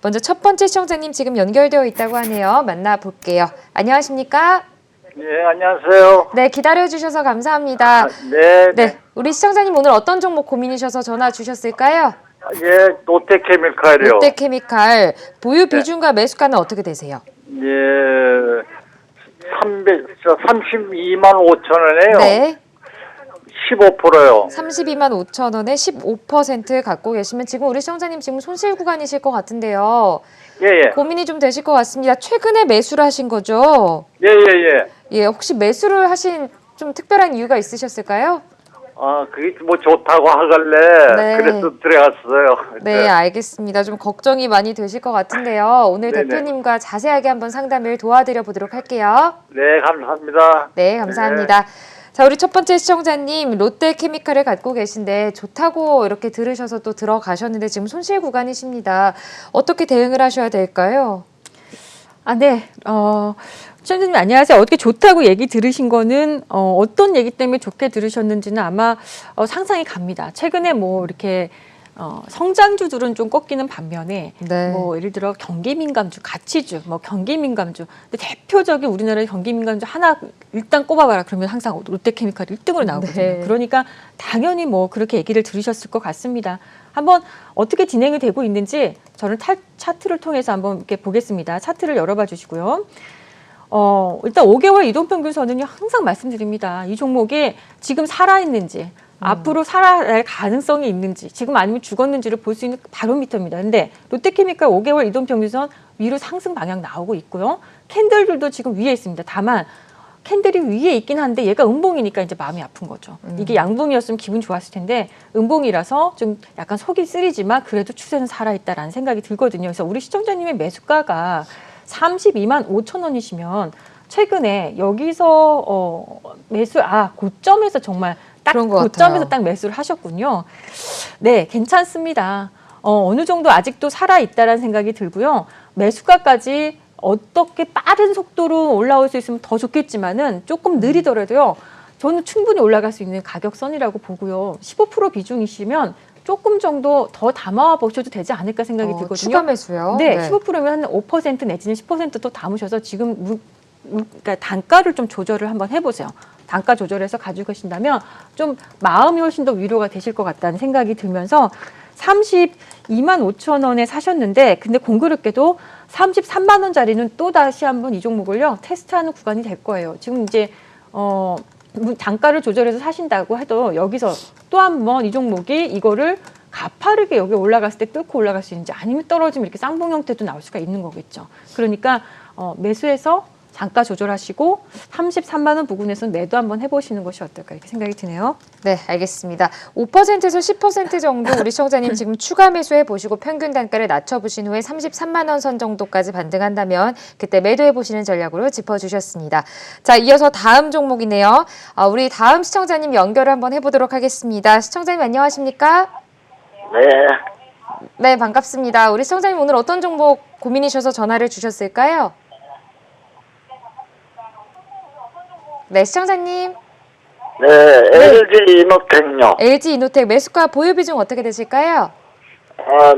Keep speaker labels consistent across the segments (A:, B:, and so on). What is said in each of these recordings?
A: 먼저 첫 번째 시청자님 지금 연결되어 있다고 하네요. 만나볼게요. 안녕하십니까?
B: 네, 안녕하세요.
A: 네, 기다려주셔서 감사합니다.
B: 네,
A: 네, 우리 시청자님 오늘 어떤 종목 고민이셔서 전화 주셨을까요?
B: 예, 롯데케미칼이요.
A: 롯데케미칼 보유 비중과 매수가는 어떻게 되세요?
B: 예, 32만 5천 원에요.
A: 네,
B: 15%요.
A: 32만 5천 원에 15% 갖고 계시면 지금 우리 시청자님 지금 손실 구간이실 것 같은데요.
B: 예, 예.
A: 고민이 좀 되실 것 같습니다. 최근에 매수를 하신 거죠?
B: 예, 예, 예.
A: 예, 혹시 매수를 하신 좀 특별한 이유가 있으셨을까요?
B: 아, 그게 뭐 좋다고 하길래
A: 네.
B: 그래서 들어갔어요.
A: 네, 알겠습니다. 좀 걱정이 많이 되실 것 같은데요. 오늘
B: 네네.
A: 대표님과 자세하게 한번 상담을 도와드려 보도록 할게요.
B: 네, 감사합니다.
A: 네, 감사합니다. 자, 우리 첫 번째 시청자님 롯데케미칼을 갖고 계신데 좋다고 이렇게 들으셔서 또 들어가셨는데 지금 손실 구간이십니다. 어떻게 대응을 하셔야 될까요?
C: 네. 시청자님 안녕하세요. 어떻게 좋다고 얘기 들으신 거는 어떤 얘기 때문에 좋게 들으셨는지는 아마 상상이 갑니다. 최근에 뭐 이렇게 성장주들은 좀 꺾이는 반면에
A: 네.
C: 뭐 예를 들어 경기민감주, 가치주, 뭐 경기민감주. 근데 대표적인 우리나라의 경기민감주 하나 일단 꼽아봐라 그러면 항상 롯데케미칼이 1등으로 나오거든요.
A: 네.
C: 그러니까 당연히 뭐 그렇게 얘기를 들으셨을 것 같습니다. 한번 어떻게 진행이 되고 있는지 저는 차트를 통해서 한번 이렇게 보겠습니다. 차트를 열어봐 주시고요. 일단 5개월 이동평균선은요, 항상 말씀드립니다. 이 종목이 지금 살아있는지, 앞으로 살아날 가능성이 있는지, 지금 아니면 죽었는지를 볼 수 있는 바로미터입니다. 근데 롯데케미칼 5개월 이동평균선 위로 상승 방향 나오고 있고요. 캔들들도 지금 위에 있습니다. 다만, 캔들이 위에 있긴 한데 얘가 음봉이니까 이제 마음이 아픈 거죠. 이게 양봉이었으면 기분 좋았을 텐데 음봉이라서 좀 약간 속이 쓰리지만 그래도 추세는 살아있다라는 생각이 들거든요. 그래서 우리 시청자님의 매수가가 32만 5천 원이시면 최근에 여기서 고점에서 정말 딱
A: 그런 것
C: 고점에서
A: 같아요.
C: 딱 매수를 하셨군요. 네, 괜찮습니다. 어느 정도 아직도 살아있다라는 생각이 들고요. 매수가까지 어떻게 빠른 속도로 올라올 수 있으면 더 좋겠지만은 조금 느리더라도요. 저는 충분히 올라갈 수 있는 가격선이라고 보고요. 15% 비중이시면 조금 정도 더 담아 보셔도 되지 않을까 생각이 들거든요.
A: 추가 매수요?
C: 네, 15%면 한 5% 내지는 10%또 담으셔서 지금 그러니까 단가를 좀 조절을 한번 해보세요. 단가 조절해서 가지고 계신다면 좀 마음이 훨씬 더 위로가 되실 것 같다는 생각이 들면서 32만 5천 원에 사셨는데 근데 공교롭게도 33만 원짜리는 또 다시 한번 이 종목을요 테스트하는 구간이 될 거예요. 지금 이제 단가를 조절해서 사신다고 해도 여기서 또 한번 이 종목이 이거를 가파르게 여기 올라갔을 때 뚫고 올라갈 수 있는지 아니면 떨어지면 이렇게 쌍봉 형태도 나올 수가 있는 거겠죠. 그러니까 매수해서 단가 조절하시고 33만 원 부근에서 매도 한번 해보시는 것이 어떨까 이렇게 생각이 드네요.
A: 네, 알겠습니다. 5%에서 10% 정도 우리 시청자님 지금 추가 매수해 보시고 평균 단가를 낮춰보신 후에 33만 원 선 정도까지 반등한다면 그때 매도해 보시는 전략으로 짚어주셨습니다. 자, 이어서 다음 종목이네요. 우리 다음 시청자님 연결을 한번 해보도록 하겠습니다. 시청자님 안녕하십니까?
B: 네.
A: 네, 반갑습니다. 우리 시청자님 오늘 어떤 종목 고민이셔서 전화를 주셨을까요? 네, 시청자님.
B: 네, LG 이노텍요.
A: LG 이노텍 매수가 보유 비중 어떻게 되실까요?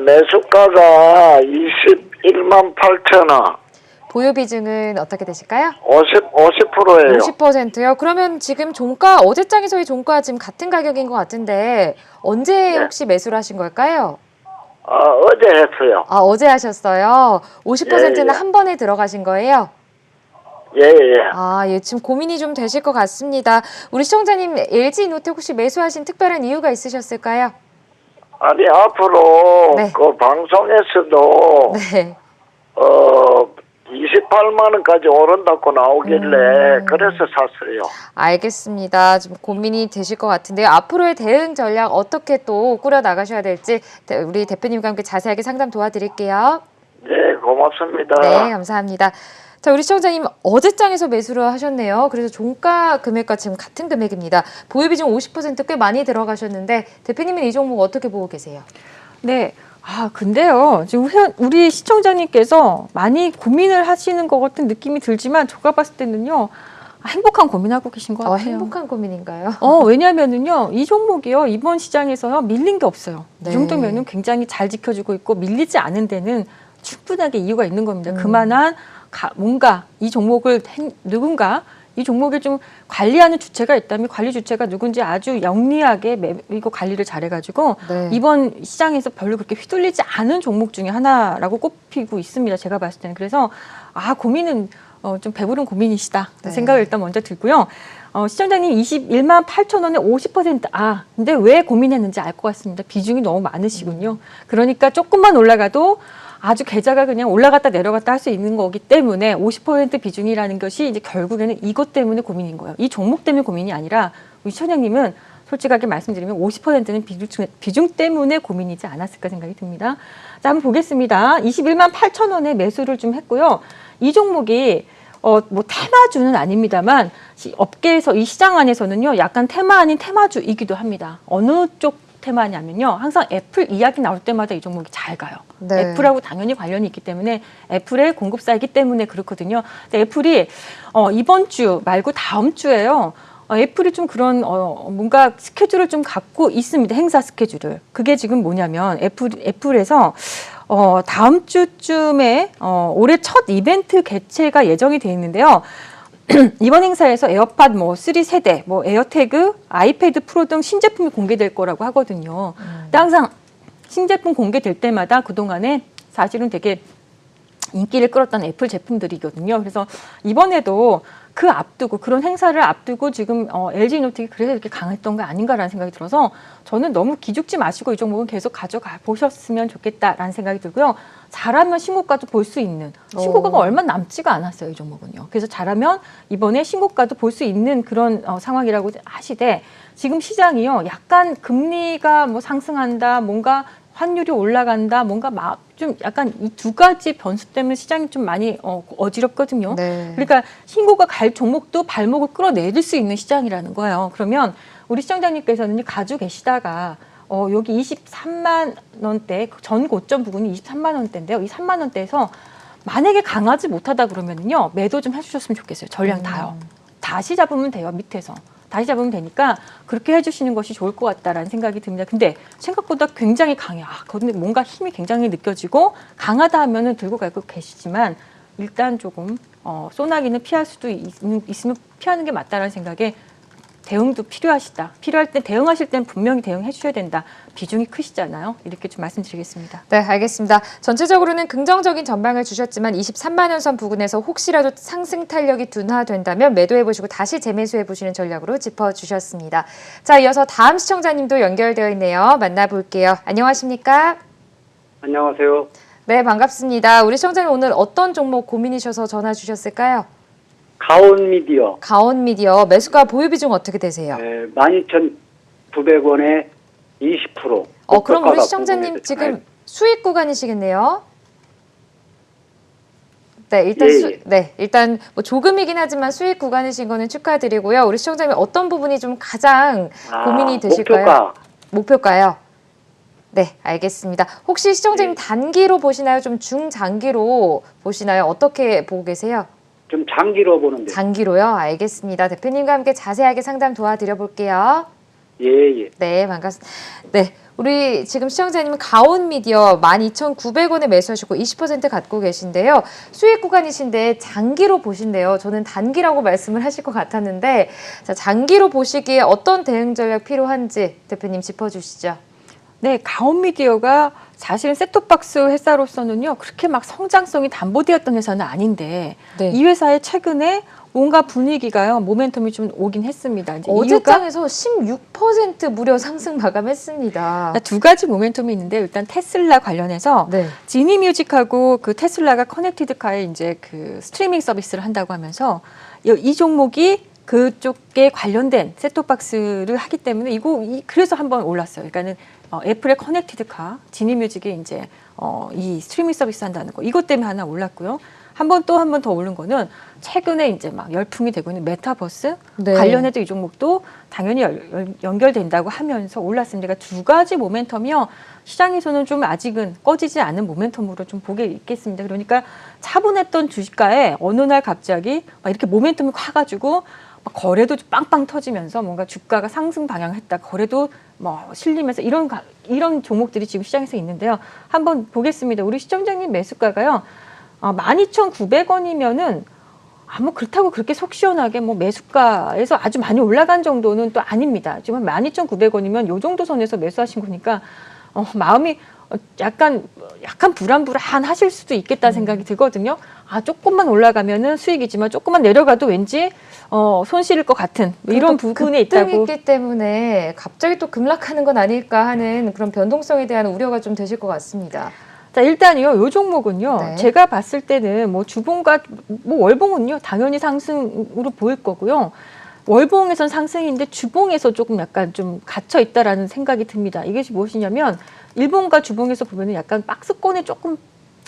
B: 매수가가 21만 8천 원.
A: 보유 비중은 어떻게 되실까요?
B: 50%예요.
A: 50%요? 그러면 지금 종가, 어제장에서의 종가 지금 같은 가격인 것 같은데 언제 혹시 매수를 하신 걸까요?
B: 어제 했어요.
A: 어제 하셨어요. 50%는
B: 예, 예.
A: 한 번에 들어가신 거예요?
B: 예, 예.
A: 예, 지금 고민이 좀 되실 것 같습니다. 우리 시청자님 LG 이노텍 혹시 매수하신 특별한 이유가 있으셨을까요?
B: 아니, 앞으로
A: 네.
B: 그 방송에서도
A: 네.
B: 28만 원까지 오른다고 나오길래 그래서 샀어요.
A: 알겠습니다. 좀 고민이 되실 것 같은데요. 앞으로의 대응 전략 어떻게 또 꾸려 나가셔야 될지 우리 대표님과 함께 자세하게 상담 도와드릴게요.
B: 네, 고맙습니다.
A: 네, 감사합니다. 자, 우리 시청자님 어제장에서 매수를 하셨네요. 그래서 종가 금액과 지금 같은 금액입니다. 보유 비중 50% 꽤 많이 들어가셨는데 대표님은 이 종목 어떻게 보고 계세요?
C: 네. 근데요. 지금 우리 시청자님께서 많이 고민을 하시는 것 같은 느낌이 들지만 제가 봤을 때는요. 행복한 고민하고 계신 것 같아요.
A: 행복한 고민인가요?
C: 왜냐하면은요, 이 종목이요, 이번 시장에서요, 밀린 게 없어요.
A: 네.
C: 이 정도면은 굉장히 잘 지켜주고 있고, 밀리지 않은 데는 충분하게 이유가 있는 겁니다. 그만한 뭔가 이 종목을 누군가 이 종목을 좀 관리하는 주체가 있다면 관리 주체가 누군지 아주 영리하게 이거 관리를 잘해가지고
A: 네.
C: 이번 시장에서 별로 그렇게 휘둘리지 않은 종목 중에 하나라고 꼽히고 있습니다. 제가 봤을 때는. 그래서 고민은 좀 배부른 고민이시다
A: 네.
C: 생각을 일단 먼저 들고요. 시청자님 21만 8천 원에 50%. 근데 왜 고민했는지 알 것 같습니다. 비중이 너무 많으시군요. 그러니까 조금만 올라가도 아주 계좌가 그냥 올라갔다 내려갔다 할 수 있는 거기 때문에 50% 비중이라는 것이 이제 결국에는 이것 때문에 고민인 거예요. 이 종목 때문에 고민이 아니라 우리 시청자님은 솔직하게 말씀드리면 50%는 비중 때문에 고민이지 않았을까 생각이 듭니다. 자, 한번 보겠습니다. 21만 8천 원에 매수를 좀 했고요. 이 종목이 뭐 테마주는 아닙니다만 업계에서 이 시장 안에서는요 약간 테마 아닌 테마주이기도 합니다. 어느 쪽 테마냐면요 항상 애플 이야기 나올 때마다 이 종목이 잘 가요.
A: 네.
C: 애플하고 당연히 관련이 있기 때문에 애플의 공급사이기 때문에 그렇거든요. 근데 애플이 이번 주 말고 다음 주에요. 애플이 좀 그런 뭔가 스케줄을 좀 갖고 있습니다. 행사 스케줄을. 그게 지금 뭐냐면 애플에서 다음 주쯤에 올해 첫 이벤트 개최가 예정이 돼 있는데요. 이번 행사에서 에어팟 3 세대, 에어태그, 아이패드 프로 등 신제품이 공개될 거라고 하거든요. 근데 항상 신제품 공개될 때마다 그동안에 사실은 되게 인기를 끌었던 애플 제품들이거든요. 그래서 이번에도 그 앞두고 그런 행사를 앞두고 지금 LG 이노텍이 그래서 이렇게 강했던 거 아닌가라는 생각이 들어서 저는 너무 기죽지 마시고 이 종목은 계속 가져가 보셨으면 좋겠다라는 생각이 들고요. 잘하면 신고가도 볼 수 있는 신고가가 얼마 남지가 않았어요. 이 종목은요. 그래서 잘하면 이번에 신고가도 볼 수 있는 그런 상황이라고 하시되 지금 시장이요. 약간 금리가 상승한다 뭔가 환율이 올라간다 뭔가 좀 약간 이 두 가지 변수 때문에 시장이 좀 많이 어지럽거든요.
A: 네.
C: 그러니까 신고가 갈 종목도 발목을 끌어내릴 수 있는 시장이라는 거예요. 그러면 우리 시청자님께서는 가지고 계시다가 여기 23만 원대 전 고점 부분이 23만 원대인데요. 이 3만 원대에서 만약에 강하지 못하다 그러면요 매도 좀 해주셨으면 좋겠어요. 전량 다요. 다시 잡으면 돼요. 밑에서. 다시 잡으면 되니까 그렇게 해주시는 것이 좋을 것 같다라는 생각이 듭니다. 근데 생각보다 굉장히 강해요. 근데 뭔가 힘이 굉장히 느껴지고 강하다 하면은 들고 가고 계시지만 일단 조금 소나기는 피할 수도 있으면 피하는 게 맞다라는 생각에 대응도 필요하시다. 필요할 때 대응하실 땐 분명히 대응해 주셔야 된다. 비중이 크시잖아요. 이렇게 좀 말씀드리겠습니다.
A: 네, 알겠습니다. 전체적으로는 긍정적인 전망을 주셨지만 23만 원 선 부근에서 혹시라도 상승 탄력이 둔화된다면 매도해보시고 다시 재매수해보시는 전략으로 짚어주셨습니다. 자, 이어서 다음 시청자님도 연결되어 있네요. 만나볼게요. 안녕하십니까?
B: 안녕하세요.
A: 네, 반갑습니다. 우리 시청자님 오늘 어떤 종목 고민이셔서 전화 주셨을까요?
B: 가온미디어.
A: 가온미디어 매수가 보유 비중 어떻게 되세요?
B: 12,900원에 20%.
A: 그럼 우리 시청자님 지금 수익 구간이시겠네요? 네, 일단 일단 뭐 조금이긴 하지만 수익 구간이신 거는 축하드리고요. 우리 시청자님 어떤 부분이 좀 가장 고민이 되실까요? 목표가요. 네, 알겠습니다. 혹시 시청자님 단기로 보시나요? 좀 중장기로 보시나요? 어떻게 보고 계세요?
B: 좀 장기로 보는데.
A: 장기로요? 알겠습니다. 대표님과 함께 자세하게 상담 도와드려 볼게요.
B: 예.
A: 네, 반갑습니다. 네, 우리 지금 시청자님은 가온미디어 12,900원에 매수하시고 20% 갖고 계신데요. 수익 구간이신데 장기로 보신대요. 저는 단기라고 말씀을 하실 것 같았는데 자, 장기로 보시기에 어떤 대응 전략 필요한지 대표님 짚어주시죠.
C: 네, 가온미디어가 사실은 셋톱박스 회사로서는요 그렇게 막 성장성이 담보되었던 회사는 아닌데
A: 네.
C: 이 회사의 최근에 뭔가 분위기가요 모멘텀이 좀 오긴 했습니다. 이제
A: 어제장에서 16% 무려 상승 마감했습니다.
C: 두 가지 모멘텀이 있는데 일단 테슬라 관련해서
A: 네.
C: 지니뮤직하고 그 테슬라가 커넥티드카에 이제 그 스트리밍 서비스를 한다고 하면서 이 종목이 그쪽에 관련된 셋톱박스를 하기 때문에 그래서 한번 올랐어요. 그러니까는 애플의 커넥티드카, 지니뮤직이 이제 이 스트리밍 서비스 한다는 거 이것 때문에 하나 올랐고요. 한 번 더 오른 거는 최근에 이제 막 열풍이 되고 있는 메타버스
A: 네.
C: 관련해도 이 종목도 당연히 연결된다고 하면서 올랐습니다. 그러니까 두 가지 모멘텀이요. 시장에서는 좀 아직은 꺼지지 않은 모멘텀으로 좀 보게 있겠습니다. 그러니까 차분했던 주식가에 어느 날 갑자기 막 이렇게 모멘텀이 커가지고 거래도 빵빵 터지면서 뭔가 주가가 상승 방향했다. 거래도 뭐 실리면서 이런 종목들이 지금 시장에서 있는데요. 한번 보겠습니다. 우리 시청자님 매수가가요. 12,900원이면은 뭐 그렇다고 그렇게 속 시원하게 뭐 매수가에서 아주 많이 올라간 정도는 또 아닙니다. 지금 12,900원이면 요 정도 선에서 매수하신 거니까 마음이 약간 불안하실 수도 있겠다 생각이 들거든요. 조금만 올라가면은 수익이지만 조금만 내려가도 왠지 손실일 것 같은 뭐 이런 부분에 있다고.
A: 급등이 있기 때문에 갑자기 또 급락하는 건 아닐까 하는 그런 변동성에 대한 우려가 좀 되실 것 같습니다.
C: 자, 일단요, 요 종목은요,
A: 네.
C: 제가 봤을 때는 뭐 주봉과 뭐 월봉은요, 당연히 상승으로 보일 거고요. 월봉에선 상승인데 주봉에서 조금 약간 좀 갇혀 있다라는 생각이 듭니다. 이것이 무엇이냐면 일봉과 주봉에서 보면은 약간 박스권에 조금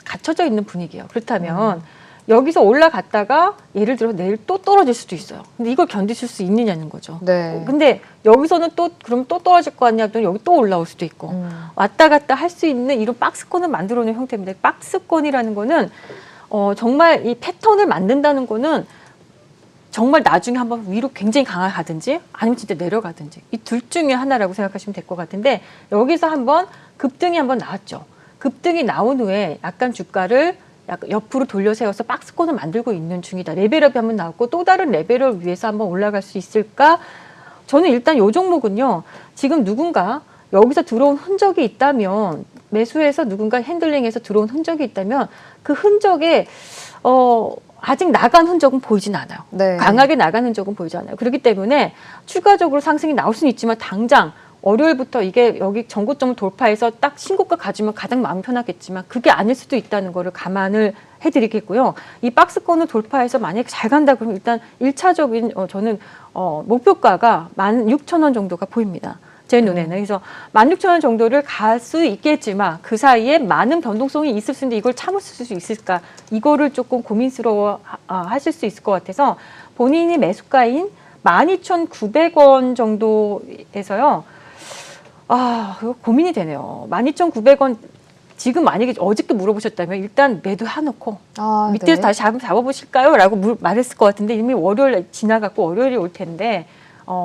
C: 갇혀져 있는 분위기예요. 그렇다면 여기서 올라갔다가 예를 들어 내일 또 떨어질 수도 있어요. 근데 이걸 견디실 수 있느냐는 거죠.
A: 네.
C: 근데 여기서는 그럼 또 떨어질 거 아니야? 여기 또 올라올 수도 있고 왔다 갔다 할 수 있는 이런 박스권을 만들어 놓은 형태입니다. 박스권이라는 거는 정말 이 패턴을 만든다는 거는 정말 나중에 한번 위로 굉장히 강하든지 아니면 진짜 내려가든지 이 둘 중에 하나라고 생각하시면 될 것 같은데 여기서 한번 급등이 한번 나왔죠. 급등이 나온 후에 약간 주가를 약간 옆으로 돌려 세워서 박스권을 만들고 있는 중이다. 레벨업이 한번 나왔고 또 다른 레벨을 위해서 한번 올라갈 수 있을까? 저는 일단 이 종목은요. 지금 누군가 여기서 들어온 흔적이 있다면 매수해서 누군가 핸들링해서 들어온 흔적이 있다면 그 흔적에 아직 나간 흔적은 보이진 않아요.
A: 네.
C: 강하게 나간 흔적은 보이지 않아요. 그렇기 때문에 추가적으로 상승이 나올 수는 있지만 당장 월요일부터 이게 여기 전고점을 돌파해서 딱 신고가 가지면 가장 마음 편하겠지만 그게 아닐 수도 있다는 거를 감안을 해드리겠고요. 이 박스권을 돌파해서 만약에 잘 간다 그러면 일단 1차적인 저는 목표가가 16,000원 정도가 보입니다. 제 눈에는. 그래서 16,000원 정도를 갈 수 있겠지만 그 사이에 많은 변동성이 있을 수 있는데 이걸 참을 수 있을까? 이거를 조금 고민스러워 하실 수 있을 것 같아서 본인이 매수가인 12,900원 정도에서요. 이거 고민이 되네요. 12,900원 지금 만약에 어저께 물어보셨다면 일단 매도해놓고 밑에서
A: 네.
C: 다시 잡아보실까요? 라고 말했을 것 같은데 이미 월요일 지나갔고 월요일이 올 텐데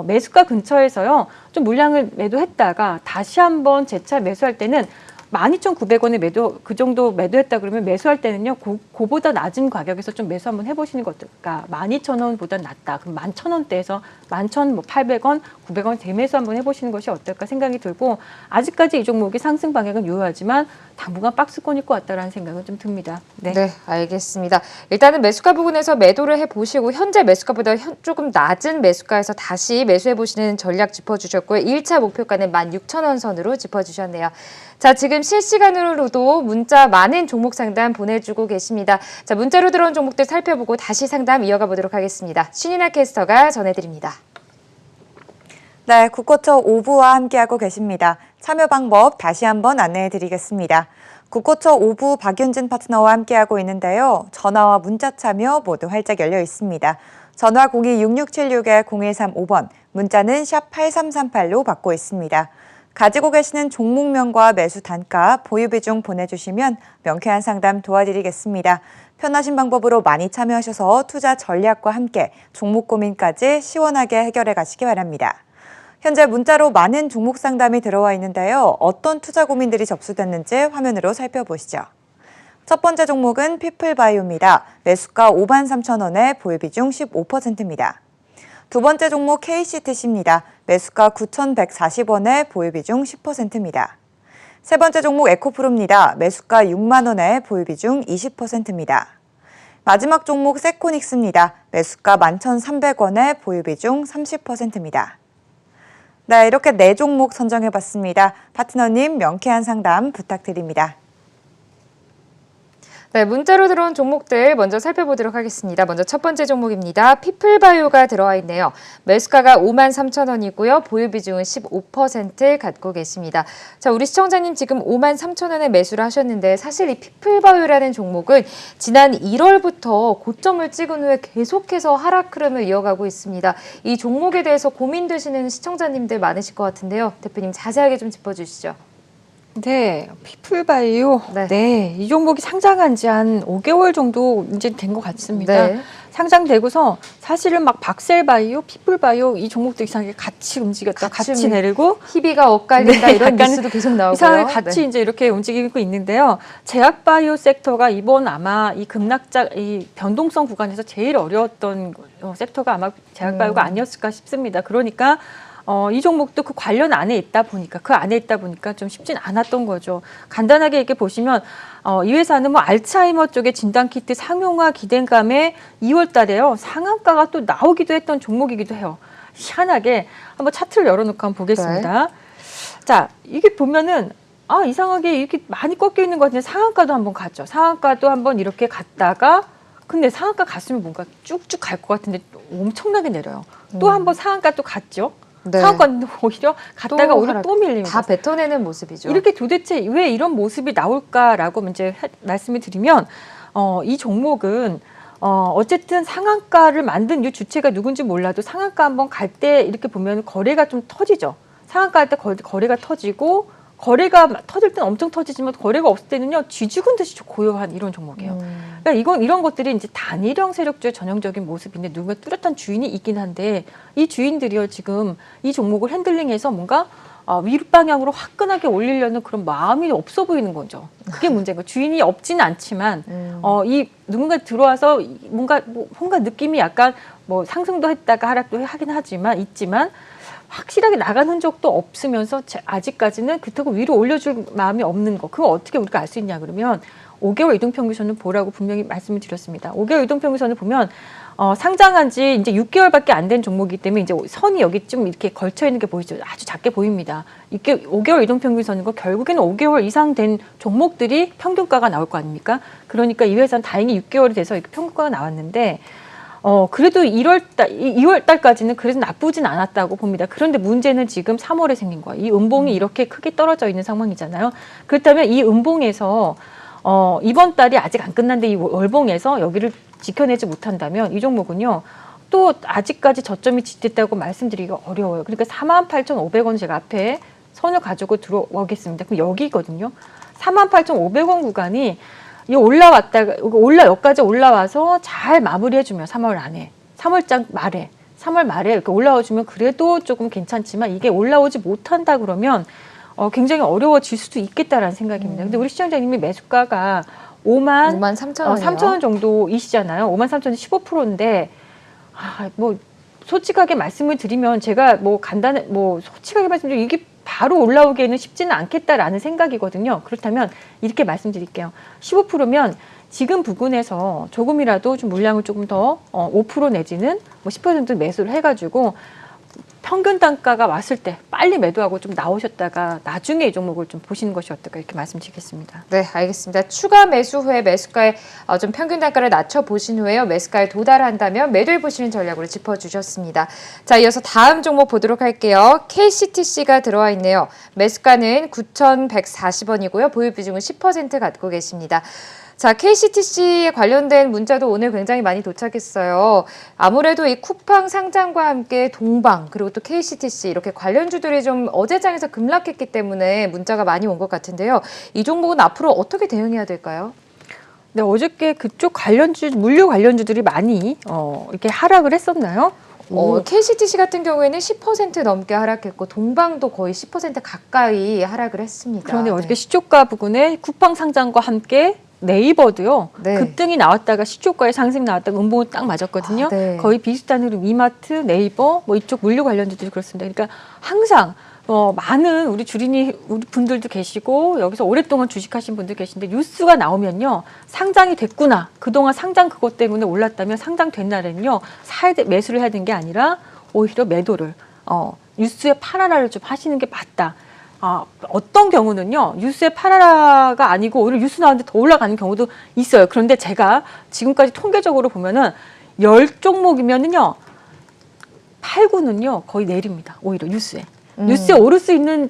C: 매수가 근처에서요. 좀 물량을 매도했다가 다시 한번 재차 매수할 때는 12,900원에 그 정도 매도했다 그러면 매수할 때는요, 그보다 낮은 가격에서 좀 매수 한번 해보시는 것 어떨까. 12,000원보다 낫다. 그럼 11,000원대에서 11,800원, 900원 대매수 한번 해보시는 것이 어떨까 생각이 들고, 아직까지 이 종목이 상승 방향은 유효하지만 당분간 박스권일 것 같다라는 생각은 좀 듭니다.
A: 네, 알겠습니다. 일단은 매수가 부근에서 매도를 해보시고 현재 매수가보다 조금 낮은 매수가에서 다시 매수해보시는 전략 짚어주셨고요. 1차 목표가는 16,000원 선으로 짚어주셨네요. 자, 지금 실시간으로도 문자 많은 종목 상담 보내주고 계십니다. 자, 문자로 들어온 종목들 살펴보고 다시 상담 이어가 보도록 하겠습니다. 신인아 캐스터가 전해드립니다.
D: 네, 국고처 5부와 함께하고 계십니다. 참여 방법 다시 한번 안내해 드리겠습니다. 국고처 5부 박윤진 파트너와 함께하고 있는데요. 전화와 문자 참여 모두 활짝 열려 있습니다. 전화 02-6676-0135번, 문자는 샵 8338로 받고 있습니다. 가지고 계시는 종목명과 매수 단가, 보유 비중 보내주시면 명쾌한 상담 도와드리겠습니다. 편하신 방법으로 많이 참여하셔서 투자 전략과 함께 종목 고민까지 시원하게 해결해 가시기 바랍니다. 현재 문자로 많은 종목 상담이 들어와 있는데요. 어떤 투자 고민들이 접수됐는지 화면으로 살펴보시죠. 첫 번째 종목은 피플바이오입니다. 매수가 53,000원에 보유 비중 15%입니다. 두 번째 종목 KCTC입니다. 매수가 9,140원에 보유 비중 10%입니다. 세 번째 종목 에코프로입니다. 매수가 6만 원에 보유 비중 20%입니다. 마지막 종목 세코닉스입니다. 매수가 11,300원에 보유 비중 30%입니다. 네, 이렇게 4종목 선정해봤습니다. 파트너님 명쾌한 상담 부탁드립니다.
A: 네, 문자로 들어온 종목들 먼저 살펴보도록 하겠습니다. 먼저 첫 번째 종목입니다. 피플바이오가 들어와 있네요. 매수가가 53,000원이고요. 보유 비중은 15% 갖고 계십니다. 자, 우리 시청자님 지금 53,000원에 매수를 하셨는데 사실 이 피플바이오라는 종목은 지난 1월부터 고점을 찍은 후에 계속해서 하락 흐름을 이어가고 있습니다. 이 종목에 대해서 고민되시는 시청자님들 많으실 것 같은데요. 대표님 자세하게 좀 짚어주시죠.
C: 네, 피플바이오.
A: 네.
C: 네. 이 종목이 상장한 지 한 5개월 정도 이제 된 것 같습니다.
A: 네.
C: 상장되고서 사실은 막 박셀바이오, 피플바이오 이 종목도 이상하게 같이 움직였다, 같이 내리고
A: 희비가 엇갈린다
C: 네,
A: 이런
C: 약간
A: 뉴스도 계속 나오고요.
C: 이상하게 같이
A: 네.
C: 이제 이렇게 움직이고 있는데요. 제약바이오 섹터가 이번 아마 이 급락장, 이 변동성 구간에서 제일 어려웠던 섹터가 아마 제약바이오가 아니었을까 싶습니다. 그러니까 이 종목도 그 관련 안에 있다 보니까 좀 쉽진 않았던 거죠. 간단하게 이렇게 보시면 이 회사는 뭐 알츠하이머 쪽의 진단키트 상용화 기대감에 2월 달에요. 상한가가 또 나오기도 했던 종목이기도 해요. 희한하게 한번 차트를 열어놓고 한번 보겠습니다. 자, 이게 보면은 이상하게 이렇게 많이 꺾여 있는 것 같은데 상한가도 한번 갔죠. 상한가도 한번 이렇게 갔다가 근데 상한가 갔으면 뭔가 쭉쭉 갈 것 같은데 엄청나게 내려요. 또 한번 상한가 또 갔죠.
A: 네.
C: 상한가는 오히려 갔다가 오히려
A: 하락.
C: 또 밀립니다.
A: 다 뱉어내는 모습이죠.
C: 이렇게 도대체 왜 이런 모습이 나올까라고 이제 말씀을 드리면 이 종목은 어쨌든 상한가를 만든 이 주체가 누군지 몰라도 상한가 한번 갈 때 이렇게 보면 거래가 좀 터지죠. 상한가 할 때 거래가 터지고 거래가 터질 때는 엄청 터지지만 거래가 없을 때는요 쥐죽은 듯이 고요한 이런 종목이에요. 그러니까 이런 것들이 이제 단일형 세력주의 전형적인 모습인데 누군가 뚜렷한 주인이 있긴 한데 이 주인들이요 지금 이 종목을 핸들링해서 뭔가 위로 방향으로 화끈하게 올리려는 그런 마음이 없어 보이는 거죠. 그게 문제인 거예요. 주인이 없지는 않지만 이 누군가 들어와서 뭔가 느낌이 약간 뭐 상승도 했다가 하락도 하긴 있지만 확실하게 나간 흔적도 없으면서 아직까지는 그렇다고 위로 올려줄 마음이 없는 거. 그거 어떻게 우리가 알 수 있냐 그러면 5개월 이동평균선을 보라고 분명히 말씀을 드렸습니다. 5개월 이동평균선을 보면 상장한 지 이제 6개월밖에 안 된 종목이기 때문에 이제 선이 여기 좀 이렇게 걸쳐 있는 게 보이죠. 아주 작게 보입니다. 이게 5개월 이동평균선인 거 결국에는 5개월 이상 된 종목들이 평균가가 나올 거 아닙니까? 그러니까 이 회사는 다행히 6개월이 돼서 이렇게 평균가가 나왔는데 그래도 2월 달까지는 그래도 나쁘진 않았다고 봅니다. 그런데 문제는 지금 3월에 생긴 거예요. 이 음봉이 이렇게 크게 떨어져 있는 상황이잖아요. 그렇다면 이 음봉에서 이번 달이 아직 안 끝났는데 이 월봉에서 여기를 지켜내지 못한다면 이 종목은요. 또 아직까지 저점이 지됐다고 말씀드리기가 어려워요. 그러니까 48,500원 제가 앞에 선을 가지고 들어오겠습니다. 그럼 여기거든요. 48,500원 구간이 여기까지 올라와서 잘 마무리해주면 3월 안에 3월 말에 이렇게 올라와주면 그래도 조금 괜찮지만 이게 올라오지 못한다 그러면 굉장히 어려워질 수도 있겠다라는 생각입니다. 근데 우리 시청자님이 매수가가 5만 3천 원 정도이시잖아요. 5만 3천 원 15%인데 뭐 솔직하게 말씀을 드리면 제가 솔직하게 말씀드리면 이게 바로 올라오기에는 쉽지는 않겠다라는 생각이거든요. 그렇다면 이렇게 말씀드릴게요. 15%면 지금 부근에서 조금이라도 좀 물량을 조금 더 5% 내지는 뭐 10% 매수를 해가지고 평균 단가가 왔을 때 빨리 매도하고 좀 나오셨다가 나중에 이 종목을 좀 보시는 것이 어떨까 이렇게 말씀드리겠습니다.
A: 네, 알겠습니다. 추가 매수 후에 매수가에 좀 평균 단가를 낮춰 보신 후에요. 매수가에 도달한다면 매도해 보시는 전략으로 짚어주셨습니다. 자, 이어서 다음 종목 보도록 할게요. KCTC가 들어와 있네요. 매수가는 9,140원이고요. 보유 비중은 10% 갖고 계십니다. 자, KCTC에 관련된 문자도 오늘 굉장히 많이 도착했어요. 아무래도 이 쿠팡 상장과 함께 동방 그리고 또 KCTC 이렇게 관련주들이 좀 어제장에서 급락했기 때문에 문자가 많이 온 것 같은데요. 이 종목은 앞으로 어떻게 대응해야 될까요?
C: 네, 어저께 그쪽 물류 관련주들이 많이 이렇게 하락을 했었나요?
A: KCTC 같은 경우에는 10% 넘게 하락했고 동방도 거의 10% 가까이 하락을 했습니다.
C: 그런데 어저께 시초가 부근에 쿠팡 상장과 함께 네이버도요.
A: 네.
C: 급등이 나왔다가 시초가에 상승 나왔다가 음봉을 딱 맞았거든요.
A: 네.
C: 거의 비슷한 흐름 이마트, 네이버 뭐 이쪽 물류 관련주들이 그렇습니다. 그러니까 항상 많은 우리 분들도 계시고 여기서 오랫동안 주식하신 분들 계신데 뉴스가 나오면요. 상장이 됐구나. 그동안 상장 그것 때문에 올랐다면 상장된 날에는요. 매수를 해야 되는 게 아니라 오히려 매도를 뉴스에 팔아라를 좀 하시는 게 맞다. 어떤 경우는요, 뉴스에 팔아라가 아니고 오히려 뉴스 나왔는데 더 올라가는 경우도 있어요. 그런데 제가 지금까지 통계적으로 보면은 10종목이면은요, 8구는요, 거의 내립니다. 오히려 뉴스에. 뉴스에 오를 수 있는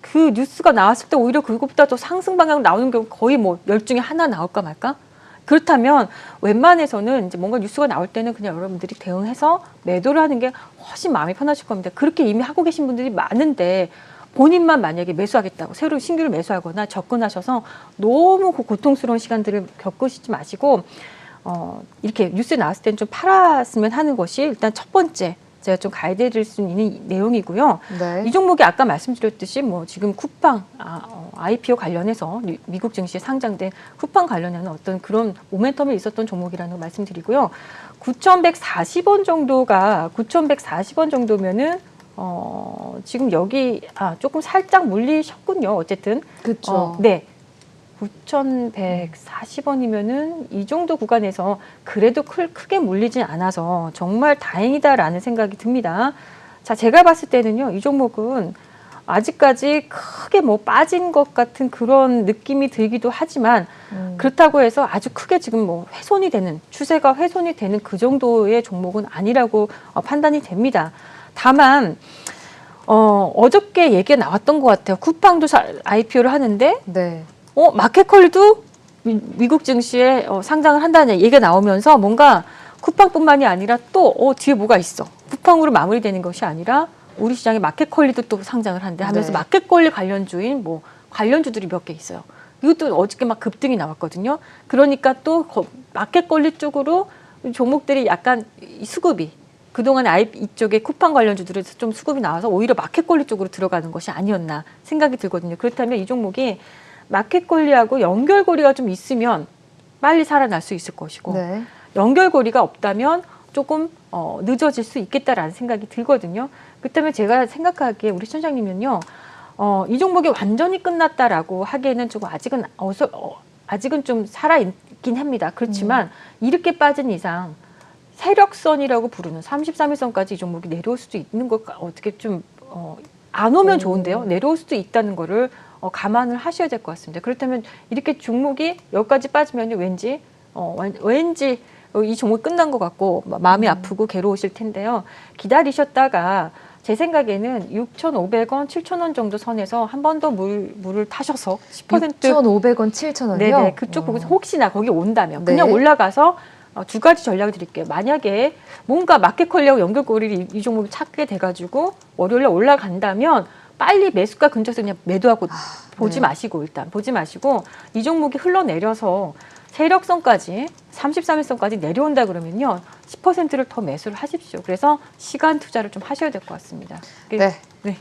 C: 그 뉴스가 나왔을 때 오히려 그것보다 더 상승 방향 나오는 경우 거의 뭐 10중에 하나 나올까 말까? 그렇다면 웬만해서는 이제 뭔가 뉴스가 나올 때는 그냥 여러분들이 대응해서 매도를 하는 게 훨씬 마음이 편하실 겁니다. 그렇게 이미 하고 계신 분들이 많은데 본인만 만약에 매수하겠다고 새로 신규를 매수하거나 접근하셔서 너무 고통스러운 시간들을 겪으시지 마시고 이렇게 뉴스에 나왔을 때는 좀 팔았으면 하는 것이 일단 첫 번째 제가 좀 가이드 해드릴 수 있는 내용이고요.
A: 네.
C: 이 종목이 아까 말씀드렸듯이 뭐 지금 쿠팡 IPO 관련해서 미국 증시에 상장된 쿠팡 관련하는 어떤 그런 모멘텀이 있었던 종목이라는 걸 말씀드리고요. 9,140원 정도가 9,140원 정도면은 지금 여기 조금 살짝 물리셨군요. 어쨌든
A: 그렇죠.
C: 네. 9,140원이면은 이 정도 구간에서 그래도 크게 물리진 않아서 정말 다행이다라는 생각이 듭니다. 자, 제가 봤을 때는요, 이 종목은 아직까지 크게 뭐 빠진 것 같은 그런 느낌이 들기도 하지만 그렇다고 해서 아주 크게 지금 뭐 훼손이 되는 추세가 훼손이 되는 그 정도의 종목은 아니라고 판단이 됩니다. 다만 어저께 얘기가 나왔던 것 같아요. 쿠팡도 IPO를 하는데
A: 네.
C: 마켓컬리도 미국 증시에 상장을 한다는 얘기가 나오면서 뭔가 쿠팡뿐만이 아니라 또 뒤에 뭐가 있어. 쿠팡으로 마무리되는 것이 아니라 우리 시장에 마켓컬리도 또 상장을 한대 하면서
A: 네.
C: 마켓컬리 관련주인 뭐 관련주들이 몇 개 있어요. 이것도 어저께 막 급등이 나왔거든요. 그러니까 또 마켓컬리 쪽으로 종목들이 약간 수급이 그동안 이쪽에 쿠팡 관련주들에서 좀 수급이 나와서 오히려 마켓컬리 쪽으로 들어가는 것이 아니었나 생각이 들거든요. 그렇다면 이 종목이 마켓컬리하고 연결고리가 좀 있으면 빨리 살아날 수 있을 것이고
A: 네.
C: 연결고리가 없다면 조금 늦어질 수 있겠다라는 생각이 들거든요. 그렇다면 제가 생각하기에 우리 시청자님은요, 이 종목이 완전히 끝났다라고 하기에는 조금 아직은 좀 살아있긴 합니다. 그렇지만 이렇게 빠진 이상 세력선이라고 부르는 33일선까지 이 종목이 내려올 수도 있는 것 어떻게 좀 안 오면 좋은데요. 내려올 수도 있다는 거를 감안을 하셔야 될 것 같습니다. 그렇다면 이렇게 종목이 여기까지 빠지면 왠지 이 종목이 끝난 것 같고 마음이 아프고 괴로우실 텐데요. 기다리셨다가 제 생각에는 6,500원, 7,000원 정도 선에서 한 번 더 물을 타셔서 10%
A: 6,500원, 7,000원이요?
C: 네네, 그쪽 보고서 혹시나 거기 온다면
A: 네.
C: 그냥 올라가서 두 가지 전략을 드릴게요. 만약에 뭔가 마켓컬리하고 연결고리를 이 종목이 찾게 돼가지고 월요일에 올라간다면 빨리 매수가 근처에서 그냥 매도하고 보지
A: 네.
C: 마시고 일단 보지 마시고 이 종목이 흘러내려서 세력선까지 33일선까지 내려온다 그러면요 10%를 더 매수를 하십시오. 그래서 시간 투자를 좀 하셔야 될 것 같습니다.
A: 네.
C: 네.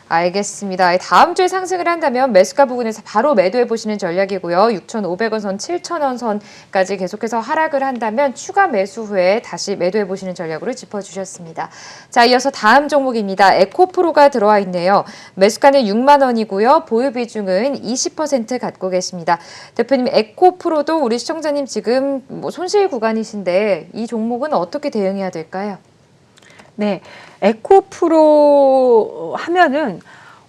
A: 알겠습니다. 다음 주에 상승을 한다면 매수가 부근에서 바로 매도해 보시는 전략이고요. 6,500원 선, 7,000원 선까지 계속해서 하락을 한다면 추가 매수 후에 다시 매도해 보시는 전략으로 짚어주셨습니다. 자, 이어서 다음 종목입니다. 에코프로가 들어와 있네요. 매수가는 6만 원이고요. 보유 비중은 20% 갖고 계십니다. 대표님, 에코프로도 우리 시청자님 지금 뭐 손실 구간이신데 이 종목은 어떻게 대응해야 될까요?
C: 네, 에코프로 하면은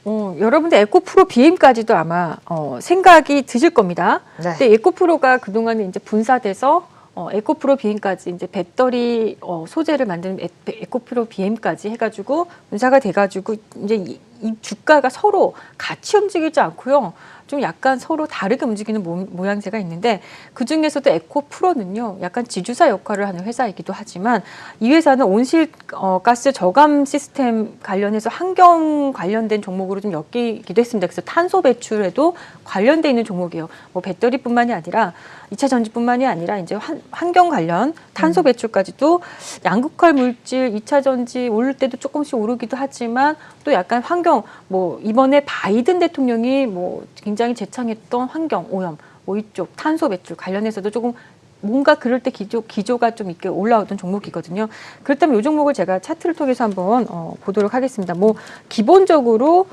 C: 여러분들 에코프로 BM까지도 아마 생각이 드실 겁니다.
A: 네.
C: 근데 에코프로가 그동안에 이제 분사돼서 에코프로 BM까지 이제 배터리 소재를 만드는 에코프로 BM까지 해가지고 분사가 돼가지고 이제 이 주가가 서로 같이 움직이지 않고요. 좀 약간 서로 다르게 움직이는 모양새가 있는데 그 중에서도 에코프로는요 약간 지주사 역할을 하는 회사이기도 하지만 이 회사는 온실가스 저감 시스템 관련해서 환경 관련된 종목으로 좀 엮이기도 했습니다. 그래서 탄소 배출에도 관련돼 있는 종목이에요. 뭐 배터리뿐만이 아니라 2차 전지뿐만이 아니라 이제 환경 관련 탄소 배출까지도 양극화 물질 2차 전지 오를 때도 조금씩 오르기도 하지만 또 약간 환경 뭐 이번에 바이든 대통령이 뭐 굉장히 제창했던 환경 오염 뭐 이쪽 탄소 배출 관련해서도 조금 뭔가 그럴 때 기조가 좀 있게 올라오던 종목이거든요. 그렇다면 이 종목을 제가 차트를 통해서 한번 보도록 하겠습니다. 뭐 기본적으로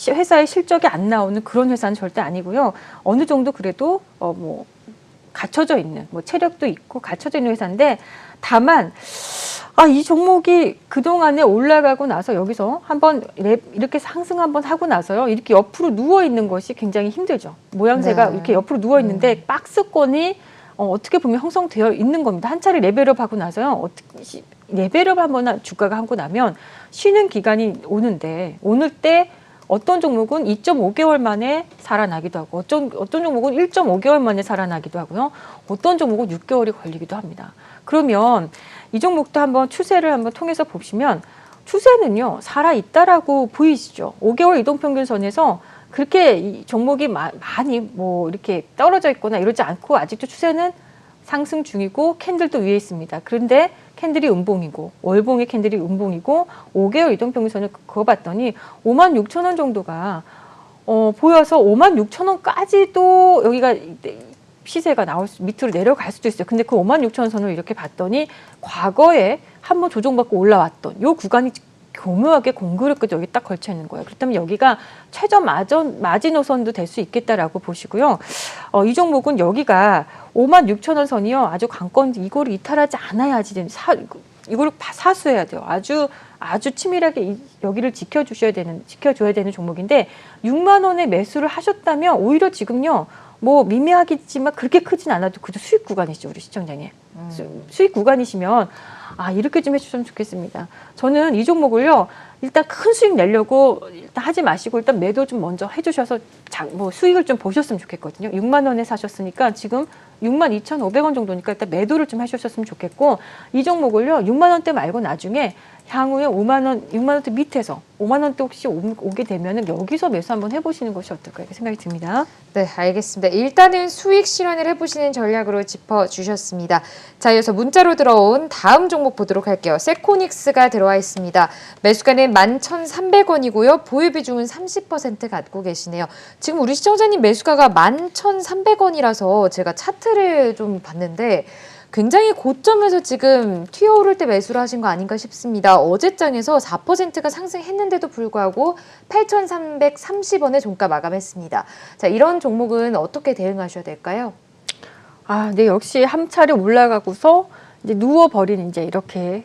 C: 회사의 실적이 안 나오는 그런 회사는 절대 아니고요. 어느 정도 그래도 뭐 갖춰져 있는 뭐 체력도 있고 갖춰져 있는 회사인데 다만 이 종목이 그동안에 올라가고 나서 여기서 한번 이렇게 상승 한번 하고 나서요. 이렇게 옆으로 누워 있는 것이 굉장히 힘들죠. 모양새가
A: 네.
C: 이렇게 옆으로 누워 있는데 박스권이 어떻게 보면 형성되어 있는 겁니다. 한 차례 레벨업 하고 나서요. 레벨업 한번 주가가 하고 나면 쉬는 기간이 오는데 오늘 때 어떤 종목은 2.5개월 만에 살아나기도 하고 어떤 종목은 1.5개월 만에 살아나기도 하고요. 어떤 종목은 6개월이 걸리기도 합니다. 그러면 이 종목도 한번 추세를 한번 통해서 보시면 추세는요 살아있다라고 보이시죠. 5개월 이동평균선에서 그렇게 이 종목이 많이 뭐 이렇게 떨어져 있거나 이러지 않고 아직도 추세는 상승 중이고 캔들도 위에 있습니다. 그런데 캔들이 음봉이고 월봉의 캔들이 음봉이고 5개월 이동평균선을 그어봤더니 56,000원 정도가 보여서 56,000원까지도 여기가 시세가 밑으로 내려갈 수도 있어요. 근데 그 56,000원 선을 이렇게 봤더니 과거에 한번 조정받고 올라왔던 요 구간이 교묘하게 공그랗게 여기 딱 걸쳐 있는 거예요. 그렇다면 여기가 최저 마지노선도 될 수 있겠다라고 보시고요. 이 종목은 여기가 56,000원 선이요. 아주 강권 이거를 이탈하지 않아야지 이거를 사수해야 돼요. 아주 치밀하게 여기를 지켜줘야 되는 종목인데 6만 원에 매수를 하셨다면 오히려 지금요. 뭐 미미하겠지만 그렇게 크진 않아도 그저 수익 구간이죠, 우리 시청자님. 수익 구간이시면 이렇게 좀 해주셨으면 좋겠습니다. 저는 이 종목을요 일단 큰 수익 내려고 일단 하지 마시고 일단 매도 좀 먼저 해주셔서 뭐 수익을 좀 보셨으면 좋겠거든요. 6만 원에 사셨으니까 지금 62,500원 정도니까 일단 매도를 좀 하셨으면 좋겠고 이 종목을요 6만 원대 말고 나중에 향후에 5만 원, 6만 원대 밑에서 5만 원대 혹시 오게 되면은 여기서 매수 한번 해보시는 것이 어떨까 이렇게 생각이 듭니다.
A: 네, 알겠습니다. 일단은 수익 실현을 해보시는 전략으로 짚어주셨습니다. 자, 이어서 문자로 들어온 다음 종목 보도록 할게요. 세코닉스가 들어와 있습니다. 매수가는 11,300원이고요. 보유 비중은 30% 갖고 계시네요. 지금 우리 시청자님 매수가가 11,300원이라서 제가 차트를 좀 봤는데 굉장히 고점에서 지금 튀어오를 때 매수를 하신 거 아닌가 싶습니다. 어제장에서 4%가 상승했는데도 불구하고 8,330원에 종가 마감했습니다. 자, 이런 종목은 어떻게 대응하셔야 될까요?
C: 네, 역시 한 차례 올라가고서 이제 누워버린 이제 이렇게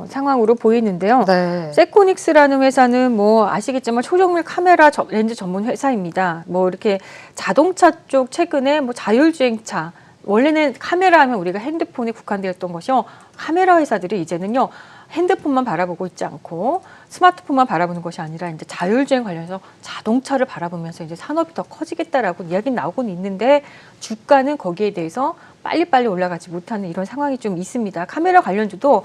C: 상황으로 보이는데요.
A: 네.
C: 세코닉스라는 회사는 뭐 아시겠지만 초정밀 카메라 렌즈 전문 회사입니다. 뭐 이렇게 자동차 쪽 최근에 뭐 자율주행차 원래는 카메라 하면 우리가 핸드폰에 국한되었던 것이요. 카메라 회사들이 이제는요. 핸드폰만 바라보고 있지 않고 스마트폰만 바라보는 것이 아니라 이제 자율주행 관련해서 자동차를 바라보면서 이제 산업이 더 커지겠다라고 이야기는 나오고는 있는데 주가는 거기에 대해서 빨리빨리 올라가지 못하는 이런 상황이 좀 있습니다. 카메라 관련주도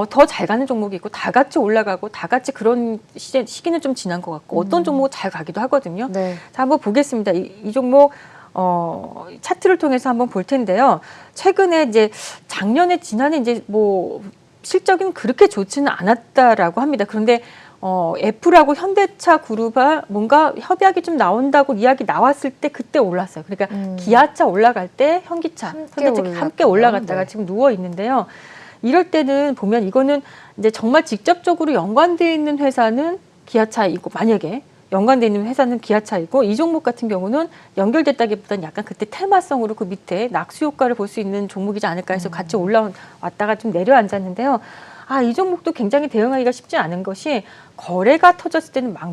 C: 더 잘 가는 종목이 있고 다 같이 올라가고 다 같이 그런 시기는 좀 지난 것 같고 어떤 종목은 잘 가기도 하거든요.
A: 네.
C: 자, 한번 보겠습니다. 이 종목 차트를 통해서 한번 볼 텐데요. 최근에 이제 지난해 이제 뭐 실적은 그렇게 좋지는 않았다라고 합니다. 그런데 애플하고 현대차 그룹과 뭔가 협약이 좀 나온다고 이야기 나왔을 때 그때 올랐어요. 그러니까 기아차 올라갈 때 현대차 함께 올라갔다가
A: 네.
C: 지금 누워 있는데요. 이럴 때는 보면 이거는 이제 정말 직접적으로 연관되어 있는 회사는 기아차이고 만약에 연관되어 있는 회사는 기아차이고 이 종목 같은 경우는 연결됐다기보다는 약간 그때 테마성으로 그 밑에 낙수 효과를 볼 수 있는 종목이지 않을까 해서 같이 올라왔다가 좀 내려앉았는데요. 이 종목도 굉장히 대응하기가 쉽지 않은 것이 거래가 터졌을 때는 막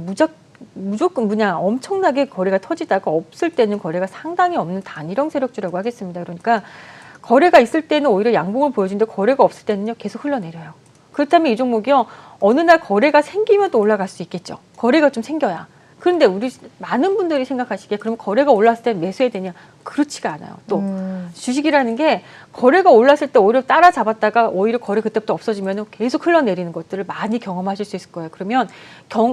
C: 무조건 그냥 엄청나게 거래가 터지다가 없을 때는 거래가 상당히 없는 단일형 세력주라고 하겠습니다. 그러니까 거래가 있을 때는 오히려 양봉을 보여주는데 거래가 없을 때는요 계속 흘러내려요. 그렇다면 이 종목이요 어느 날 거래가 생기면 또 올라갈 수 있겠죠. 거래가 좀 생겨야. 그런데 우리 많은 분들이 생각하시기에 그럼 거래가 올랐을 때 매수해야 되냐? 그렇지가 않아요. 또 주식이라는 게 거래가 올랐을 때 오히려 따라잡았다가 오히려 거래 그때부터 없어지면 계속 흘러내리는 것들을 많이 경험하실 수 있을 거예요. 그러면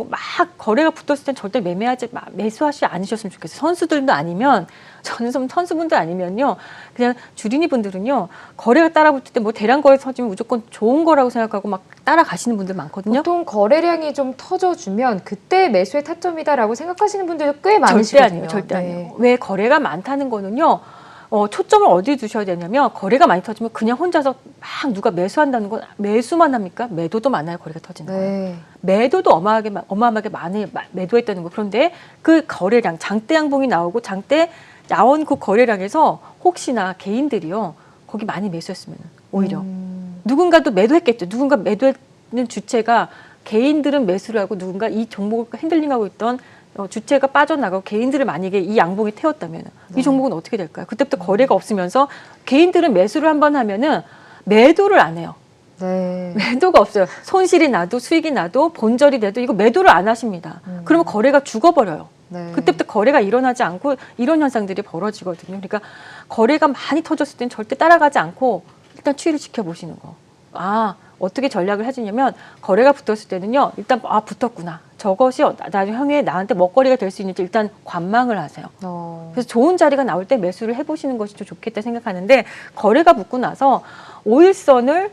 C: 막 거래가 붙었을 땐 절대 매수하지 않으셨으면 좋겠어요. 선수들도 아니면 선수분들 아니면요. 그냥 주린이 분들은요. 거래가 따라붙을 때 뭐 대량 거래 터지면 무조건 좋은 거라고 생각하고 막 따라가시는 분들 많거든요.
A: 보통 거래량이 좀 터져주면 그때 매수의 타점이다라고 생각하시는 분들도 꽤
C: 절대
A: 많으시거든요.
C: 아니에요. 절대
A: 네.
C: 아니에요. 왜 거래가 많다는 거는요. 초점을 어디에 두셔야 되냐면 거래가 많이 터지면 그냥 혼자서 막 누가 매수한다는 건 매수만 합니까? 매도도 많아요. 거래가 터지는 거예요.
A: 네.
C: 매도도 어마어마하게 많이 매도했다는 거. 그런데 그 거래량 장대 양봉이 나오고 장대 나온 그 거래량에서 혹시나 개인들이요. 거기 많이 매수했으면 오히려 누군가도 매도했겠죠. 누군가 매도했는 주체가 개인들은 매수를 하고 누군가 이 종목을 핸들링하고 있던 주체가 빠져나가고 개인들을 만약에 이 양봉에 태웠다면 이 종목은 어떻게 될까요? 그때부터 거래가 없으면서 개인들은 매수를 한번 하면은 매도를 안 해요.
A: 네.
C: 매도가 없어요. 손실이 나도 수익이 나도 본절이 돼도 이거 매도를 안 하십니다. 그러면 거래가 죽어버려요.
A: 네.
C: 그때부터 거래가 일어나지 않고 이런 현상들이 벌어지거든요. 그러니까 거래가 많이 터졌을 땐 절대 따라가지 않고 일단 추이를 지켜보시는 거. 어떻게 전략을 해주냐면 거래가 붙었을 때는요. 일단 붙었구나. 저것이 나중에 나한테 먹거리가 될 수 있는지 일단 관망을 하세요. 그래서 좋은 자리가 나올 때 매수를 해보시는 것이 좀 좋겠다 생각하는데 거래가 붙고 나서 5일선을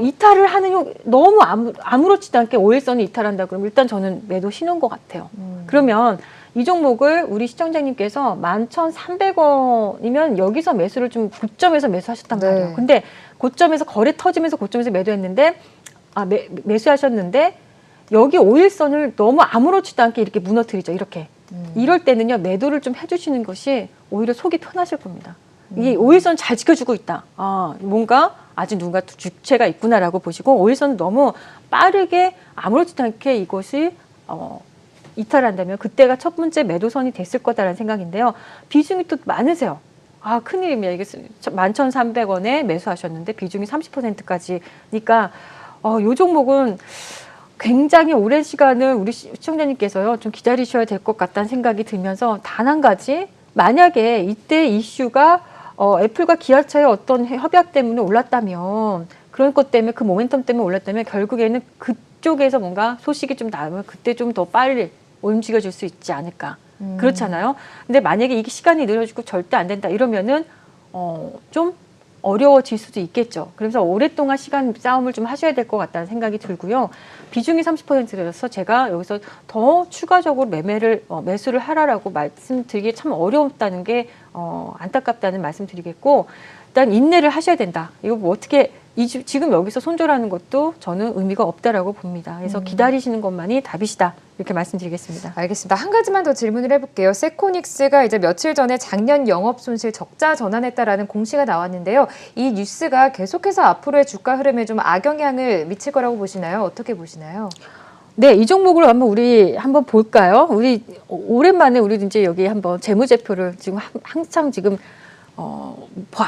C: 이탈을 하는 너무 아무렇지도 않게 5일선을 이탈한다 그러면 일단 저는 매도 신호인 것 같아요. 그러면 이 종목을 우리 시청자님께서 11,300원이면 여기서 매수를 좀 고점에서 매수하셨단 말이에요.
A: 네.
C: 근데 고점에서 거래 터지면서 고점에서 매도했는데 매수하셨는데 여기 5일선을 너무 아무렇지도 않게 이렇게 무너뜨리죠. 이렇게. 이럴 때는요. 매도를 좀 해주시는 것이 오히려 속이 편하실 겁니다. 이 5일선 잘 지켜주고 있다. 뭔가 아직 누군가 주체가 있구나라고 보시고 5일선은 너무 빠르게 아무렇지도 않게 이것이 이탈한다면 그때가 첫 번째 매도선이 됐을 거다라는 생각인데요. 비중이 또 많으세요. 큰일입니다. 이게 11,300원에 매수하셨는데 비중이 30%까지니까 이 종목은 굉장히 오랜 시간을 우리 시청자님께서요 좀 기다리셔야 될 것 같다는 생각이 들면서 단 한 가지 만약에 이때 이슈가 애플과 기아차의 어떤 협약 때문에 올랐다면 그런 것 때문에 그 모멘텀 때문에 올랐다면 결국에는 그쪽에서 뭔가 소식이 좀 나오면 그때 좀 더 빨리 움직여줄 수 있지 않을까. 그렇잖아요. 근데 만약에 이게 시간이 늘어지고 절대 안 된다 이러면은 좀 어려워질 수도 있겠죠. 그래서 오랫동안 시간 싸움을 좀 하셔야 될 것 같다는 생각이 들고요. 비중이 30%라서 제가 여기서 더 추가적으로 매수를 하라라고 말씀드리기 참 어렵다는 게 안타깝다는 말씀드리겠고 일단 인내를 하셔야 된다. 이거 뭐 어떻게 지금 여기서 손절하는 것도 저는 의미가 없다라고 봅니다. 그래서 기다리시는 것만이 답이시다. 이렇게 말씀드리겠습니다.
A: 알겠습니다. 한 가지만 더 질문을 해볼게요. 세코닉스가 이제 며칠 전에 작년 영업 손실 적자 전환했다라는 공시가 나왔는데요. 이 뉴스가 계속해서 앞으로의 주가 흐름에 좀 악영향을 미칠 거라고 보시나요? 어떻게 보시나요?
C: 네, 이 종목을 한번 볼까요? 우리 오랜만에 우리 이제 여기 한번 재무제표를 지금 한참 지금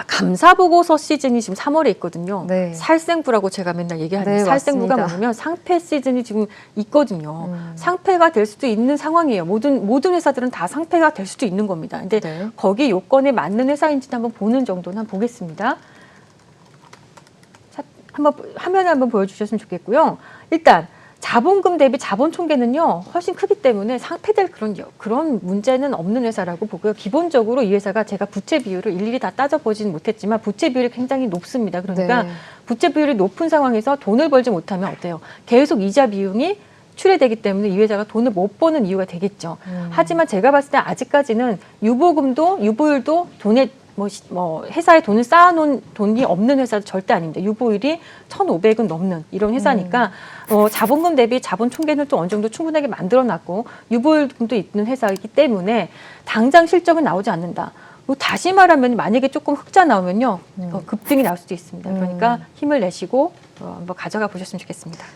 C: 감사 보고서 시즌이 지금 3월에 있거든요.
A: 네.
C: 살생부라고 제가 맨날 얘기하는데
A: 네,
C: 살생부가
A: 맞습니다.
C: 뭐냐면 상패 시즌이 지금 있거든요. 상패가 될 수도 있는 상황이에요. 모든 회사들은 다 상패가 될 수도 있는 겁니다. 근데
A: 네.
C: 거기 요건에 맞는 회사인지 한번 보는 정도는 한번 보겠습니다. 화면에 한번 보여주셨으면 좋겠고요. 일단 자본금 대비 자본 총계는요 훨씬 크기 때문에 상폐될 그런 문제는 없는 회사라고 보고요. 기본적으로 이 회사가 제가 부채 비율을 일일이 다 따져보지는 못했지만 부채 비율이 굉장히 높습니다. 그러니까
A: 네.
C: 부채 비율이 높은 상황에서 돈을 벌지 못하면 어때요? 계속 이자 비용이 출회되기 때문에 이 회사가 돈을 못 버는 이유가 되겠죠. 하지만 제가 봤을 때 아직까지는 유보율도 돈에 회사에 돈을 쌓아놓은 돈이 없는 회사도 절대 아닙니다. 유보율이 1,500은 넘는 이런 회사니까 자본금 대비 자본 총계는 또 어느 정도 충분하게 만들어놨고 유보율도 있는 회사이기 때문에 당장 실적은 나오지 않는다. 다시 말하면 만약에 조금 흑자 나오면요 급등이 나올 수도 있습니다. 그러니까 힘을 내시고 한번 가져가 보셨으면 좋겠습니다.